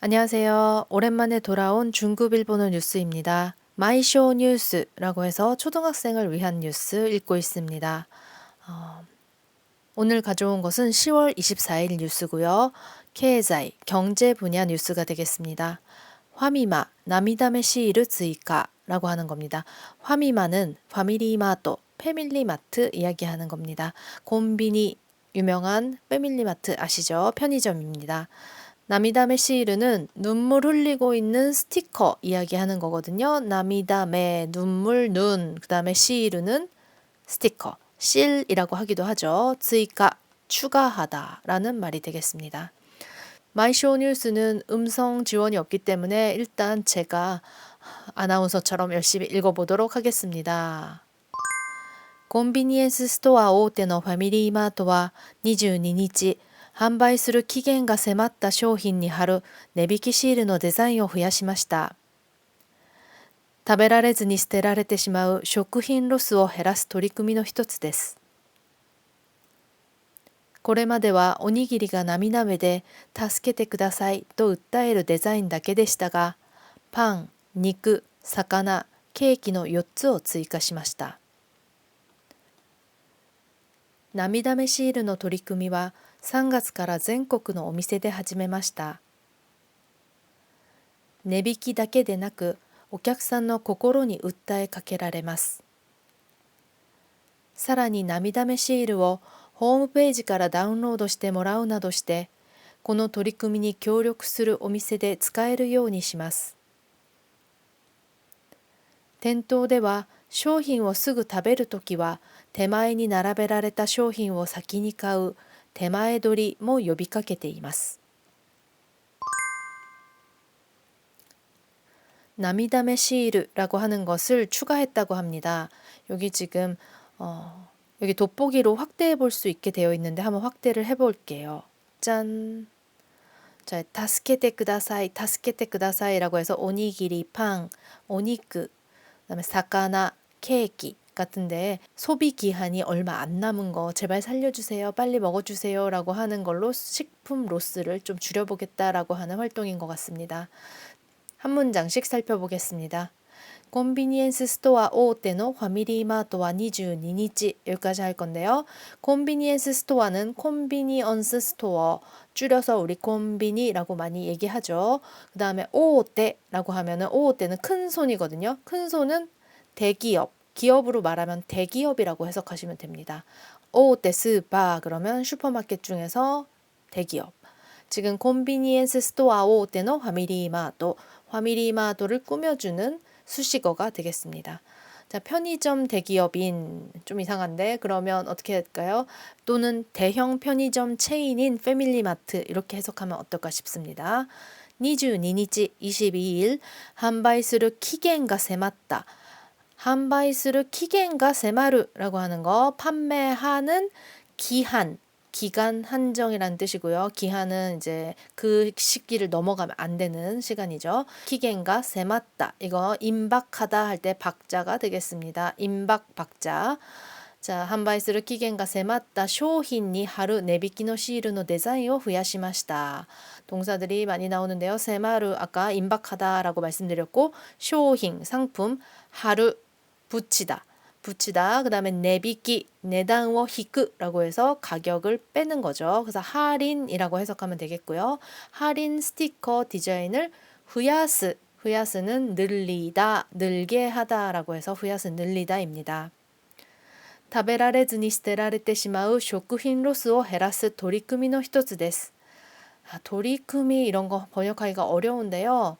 안녕하세요. 오랜만에 돌아온 중급 일본어 뉴스입니다. 마이쇼 뉴스라고 해서 초등학생을 위한 뉴스 읽고 있습니다. 오늘 가져온 것은 10월 24일 뉴스고요. 케이자이, 경제 분야 뉴스가 되겠습니다. 화미마, 나미다메 시이르 즈이카라고 하는 겁니다. 화미마는 파미리마트, 패밀리마트 이야기하는 겁니다. 콤비니, 유명한 패밀리마트 아시죠? 편의점입니다. 나미다메 시이르는 눈물 흘리고 있는 스티커 이야기하는 거거든요. 나미다메, 눈물, 그 다음에 시이르는 스티커, 실이라고 하기도 하죠. 츠이카, 추가하다 라는 말이 되겠습니다. 마이쇼 뉴스는 음성 지원이 없기 때문에 일단 제가 아나운서처럼 열심히 읽어보도록 하겠습니다. コンビニエンスストア大手のファミリーマートは22日、販売する期限が迫った商品に貼る値引きシールのデザインを増やしました。食べられずに捨てられてしまう食品ロスを減らす取り組みの一つです。これまではおにぎりが涙目で助けてくださいと訴えるデザインだけでしたが、パン、肉、魚、ケーキの4つを追加しました。涙目シールの取り組みは3月から全国のお店で始めました。値引きだけでなく、お客さんの心に訴えかけられます。さらに涙目シールをホームページからダウンロードしてもらうなどして、この取り組みに協力するお店で使えるようにします。店頭では商品をすぐ食べるときは手前に並べられた商品を先に買う手前取りも呼びかけています。涙目시일이라고 하는 것을 추가했다고 합니다. 여기 지금 여기 돋보기로 확대해 볼 수 있게 되어 있는데 한번 확대를 해 볼게요. 짠. 자, 타스케테 쿠다사이, 타스케테 쿠다사이라고 해서 오니기리, 팡, 오니크, 그다음에 사카나, 케이키 같은데 소비 기한이 얼마 안 남은 거 제발 살려주세요, 빨리 먹어주세요라고 하는 걸로 식품 로스를 좀 줄여보겠다라고 하는 활동인 것 같습니다. 한 문장씩 살펴보겠습니다. コンビニエンスストア大手のファミリーマートは22日 여기까지 할 건데요. 컨비니엔스 스토어는 컨비니언스 스토어 줄여서 우리 콤비니라고 많이 얘기하죠. 그 다음에 오떼라고 하면은 오떼는 큰 손이거든요. 큰 손은 대기업, 기업으로 말하면 대기업이라고 해석하시면 됩니다. 오떼 스파 그러면 슈퍼마켓 중에서 대기업. 지금 컨비니엔스 스토어 오떼의 파미리마트, 파미리마트를 꾸며주는 수식어가 되겠습니다. 자, 편의점 대기업인 좀 이상한데 그러면 어떻게 할까요? 또는 대형 편의점 체인인 패밀리마트 이렇게 해석하면 어떨까 싶습니다. 22日, 22일 販売する 期限が 迫った 販売する 期限が 迫る라고 하는 거 판매하는 기한 기간 한정이라는 뜻이고요. 기한은 이제 그 시기를 넘어가면 안 되는 시간이죠. 기겐가 세맞다. 이거 임박하다 할 때 박자가 되겠습니다. 임박 박자. 자, 한바이스를 기겐가 세맞다 쇼힌니 하루 네비키노 시르노 디자인을 増やしました. 동사들이 많이 나오는데요. 세마루 아까 임박하다라고 말씀드렸고 쇼힌 상품 하루 붙이다. 그 다음에 내비기, 내당워 히크라고 해서 가격을 빼는 거죠. 그래서 할인이라고 해석하면 되겠고요. 할인 스티커 디자인을 후야스는 늘리다, 늘게 하다라고 해서 후야스 늘리다입니다. 食べられずに捨てられてしまう食品ロスを減らす取り組みの一つです. 도리쿠미 이런 거 번역하기가 어려운데요.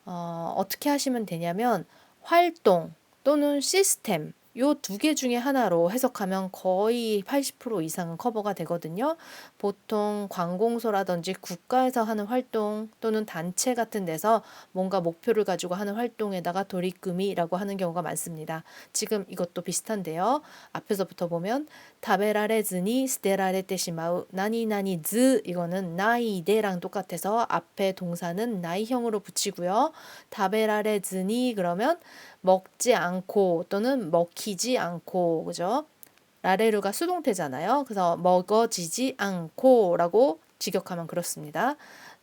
어떻게 하시면 되냐면 활동 또는 시스템 요 두 개 중에 하나로 해석하면 거의 80% 이상은 커버가 되거든요. 보통 관공서라든지 국가에서 하는 활동 또는 단체 같은 데서 뭔가 목표를 가지고 하는 활동에다가 도리꾸미라고 하는 경우가 많습니다. 지금 이것도 비슷한데요. 앞에서부터 보면 타베라레즈니 스테라레테 시마우 나니나니 즈 이거는 나이데랑 똑같아서 앞에 동사는 나이형으로 붙이고요. 타베라레즈니 그러면 먹지 않고 또는 먹히지 않고 그죠? 라레루가 수동태잖아요. 그래서 먹어지지 않고라고 직역하면 그렇습니다.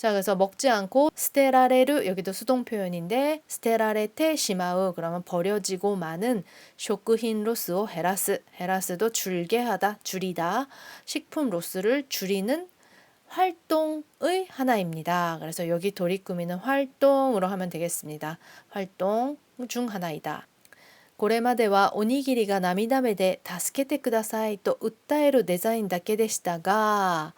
자, 그래서 먹지 않고 스테라레르 여기도 수동 표현인데 스테라레테 시마우 그러면 버려지고 마는 쇼크힌 로스오 헤라스 헤라스도 줄게 하다 줄이다 식품 로스를 줄이는 활동의 하나입니다. 그래서 여기 도리꾸미는 활동으로 하면 되겠습니다. 활동 중 하나이다. これまではおにぎりが涙目で助けてくださいと訴えるデザインだけでしたが、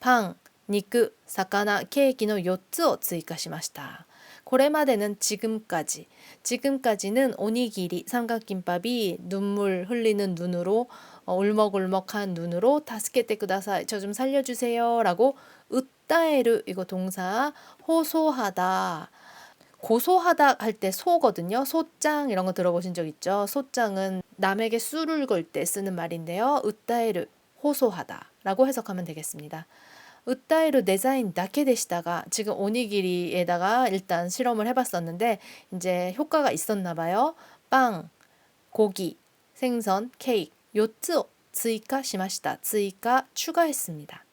パン、肉、魚、ケーキの4つを追加しました。これまで는 지금까지, 지금까지는 오니기리, 삼각김밥이 눈물 흘리는 눈으로 울먹울먹한 눈으로 다스케테 쿠다사이, 저 좀 살려주세요 라고 으따에르 이거 동사 호소하다 고소하다 할 때 소거든요. 소짱 이런 거 들어보신 적 있죠? 소짱은 남에게 수를 걸 때 쓰는 말인데요. 으따에르 호소하다 라고 해석하면 되겠습니다. 으따에르 데자인 다케데시다가 지금 오니기리에다가 일단 실험을 해봤었는데 이제 효과가 있었나 봐요. 빵, 고기, 생선, 케이크, 요츠 츠이카 시마시다. 츠이카 추가했습니다.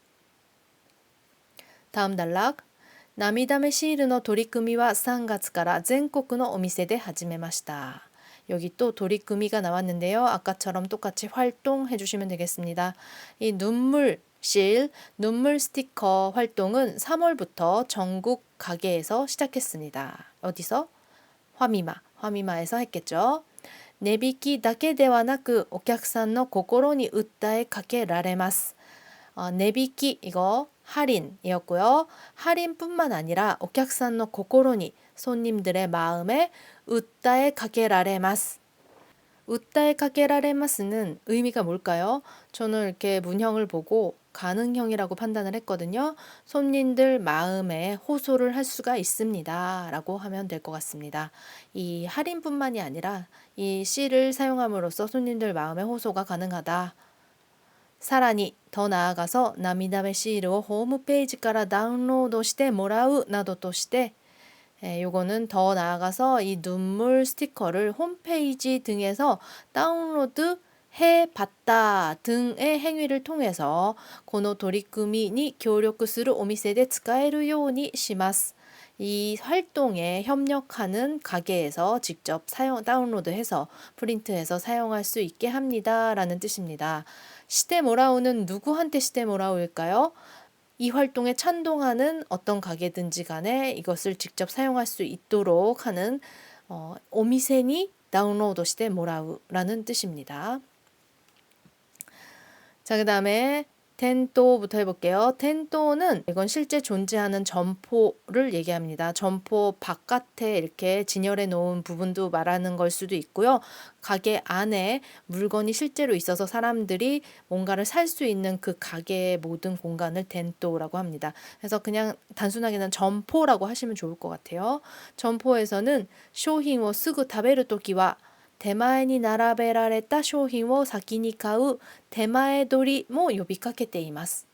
다음 단락. 涙目シールの取り組みは3月から全国のお店で始めました. 여기 또 도리꾸미가 나왔는데요. 아까처럼 똑같이 활동해 주시면 되겠습니다. 이 눈물 실, 눈물 스티커 활동은 3월부터 전국 가게에서 시작했습니다. 어디서? 화미마에서 했겠죠. 値引きだけではなく お客さんの心に訴えかけられます.値引き 이거 할인이었고요. 할인뿐만 아니라 お客さんの心に 손님들의 마음에 으따에 가게라레마스. 으따에 가게라레마스는 의미가 뭘까요? 저는 이렇게 문형을 보고 가능형이라고 판단을 했거든요. 손님들 마음에 호소를 할 수가 있습니다. 라고 하면 될 것 같습니다. 이 할인뿐만이 아니라 이 C를 사용함으로써 손님들 마음에 호소가 가능하다. さらに더 나아가서涙目シールをホームページからダウンロードしてもらうなどとして 요거는 더 나아가서 이 눈물 스티커를 홈페이지 등에서 다운로드 해봤다 등의 행위를 통해서 この取り組みに協力するお店で使えるようにします. 이 활동에 협력하는 가게에서 직접 다운로드해서 프린트해서 사용할 수 있게 합니다. 라는 뜻입니다. 시대모라우는 누구한테 시대모라우일까요? 이 활동에 찬동하는 어떤 가게든지 간에 이것을 직접 사용할 수 있도록 하는 오미세니 다운로드 시대모라우라는 뜻입니다. 자, 그 다음에 텐토부터 해볼게요. 텐토는 이건 실제 존재하는 점포를 얘기합니다. 점포 바깥에 이렇게 진열해 놓은 부분도 말하는 걸 수도 있고요. 가게 안에 물건이 실제로 있어서 사람들이 뭔가를 살 수 있는 그 가게의 모든 공간을 텐토라고 합니다. 그래서 그냥 단순하게는 점포라고 하시면 좋을 것 같아요. 점포에서는 쇼힌を すぐ食べるときは手前に並べられた商品を先に買う手前取りも呼びかけています.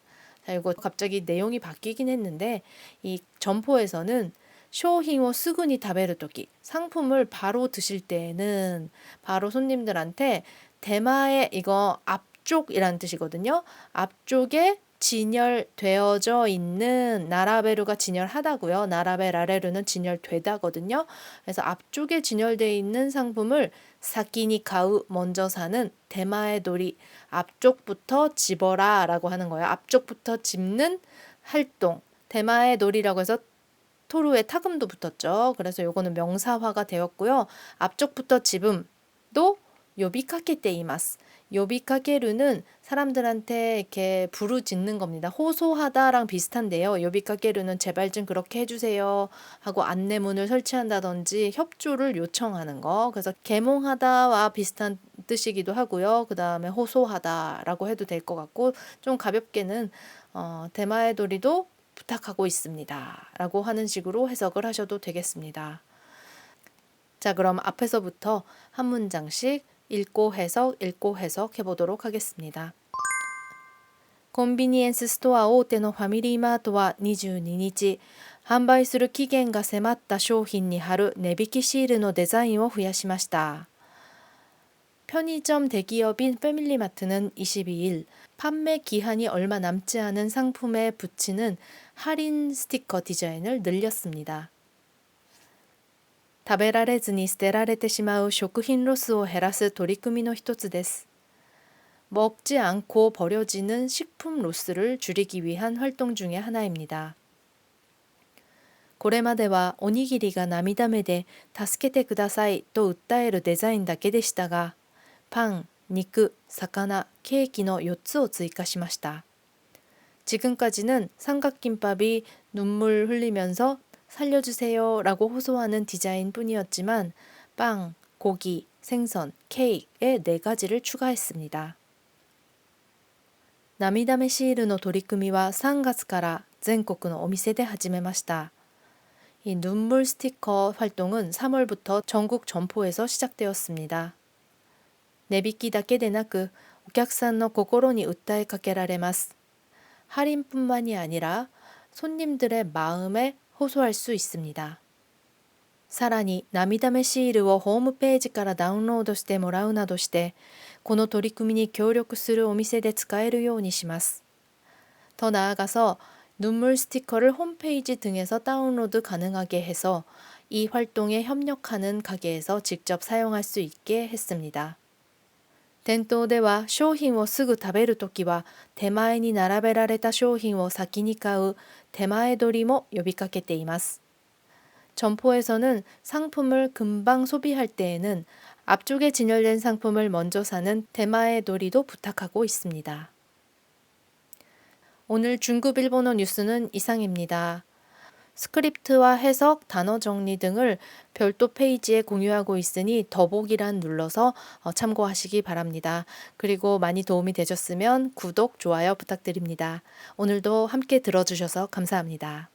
자, 이거 갑자기 내용이 바뀌긴 했는데 이 점포에서는 쇼힌を すぐに食べるとき 상품을 바로 드실 때에는 바로 손님들한테 대마에 이거 앞쪽이라는 뜻이거든요. 앞쪽에 진열되어져 있는 나라베루가 진열하다고요. 나라베라레루는 진열되다거든요. 그래서 앞쪽에 진열되어 있는 상품을 사키니 가우 먼저 사는 대마의 도리 앞쪽부터 집어라 라고 하는 거예요. 앞쪽부터 집는 활동 대마의 도리라고 해서 토르에 타금도 붙었죠. 그래서 요거는 명사화가 되었고요. 앞쪽부터 집음도 요비카케테이마스. 요비카케루는 사람들한테 이렇게 부르짖는 겁니다. 호소하다랑 비슷한데요. 요비카케루는 제발 좀 그렇게 해주세요 하고 안내문을 설치한다든지 협조를 요청하는 거. 그래서 계몽하다와 비슷한 뜻이기도 하고요. 그 다음에 호소하다라고 해도 될 것 같고 좀 가볍게는 대마의 도리도 부탁하고 있습니다 라고 하는 식으로 해석을 하셔도 되겠습니다. 자, 그럼 앞에서부터 한 문장씩 읽고 해석 해보도록 하겠습니다. コンビニエンスストア大手のファミリーマートは22日、販売する期限が迫った商品に貼る値引きシールのデザインを増やしました。 편의점 대기업인 패밀리마트는 22일 판매 기한이 얼마 남지 않은 상품에 붙이는 할인 스티커 디자인을 늘렸습니다. 食べられずに捨てられてしまう食品ロスを減らす取り組みの一つです。 먹지 않고 버려지는 식품 로스를 줄이기 위한 활동 중의 하나입니다. これまではおにぎりが涙目で助けてくださいと訴えるデザインだけでしたが、パン、肉、魚、ケーキの4つを追加しました. 지금까지는 삼각김밥이 눈물 흘리면서 살려주세요 라고 호소하는 디자인뿐이었지만 빵, 고기, 생선, 케이크의 4가지를 추가했습니다. 涙目シールの取り組みは3月から全国のお店で始めました. 이 눈물 스티커 활동은 3월부터 전국 점포에서 시작되었습니다. 値引きだけでなくお客さんの心に訴えかけられます. 할인뿐만이 아니라 손님들의 마음에 호소할 수 있습니다. さらに涙目シールをホームページからダウンロードしてもらうなどしてこの取り組みに協力するお店で使えるようにします. 더 나아가서 눈물 스티커를 홈페이지 등에서 다운로드 가능하게 해서 이 활동에 협력하는 가게에서 직접 사용할 수 있게 했습니다. 店頭では商品をすぐ食べるときは手前に並べられた商品を先に買う手前取りも呼びかけています. 점포에서는 상품을 금방 소비할 때에는 앞쪽에 진열된 상품을 먼저 사는 대마의 도리도 부탁하고 있습니다. 오늘 중급 일본어 뉴스는 이상입니다. 스크립트와 해석, 단어 정리 등을 별도 페이지에 공유하고 있으니 더보기란 눌러서 참고하시기 바랍니다. 그리고 많이 도움이 되셨으면 구독, 좋아요 부탁드립니다. 오늘도 함께 들어주셔서 감사합니다.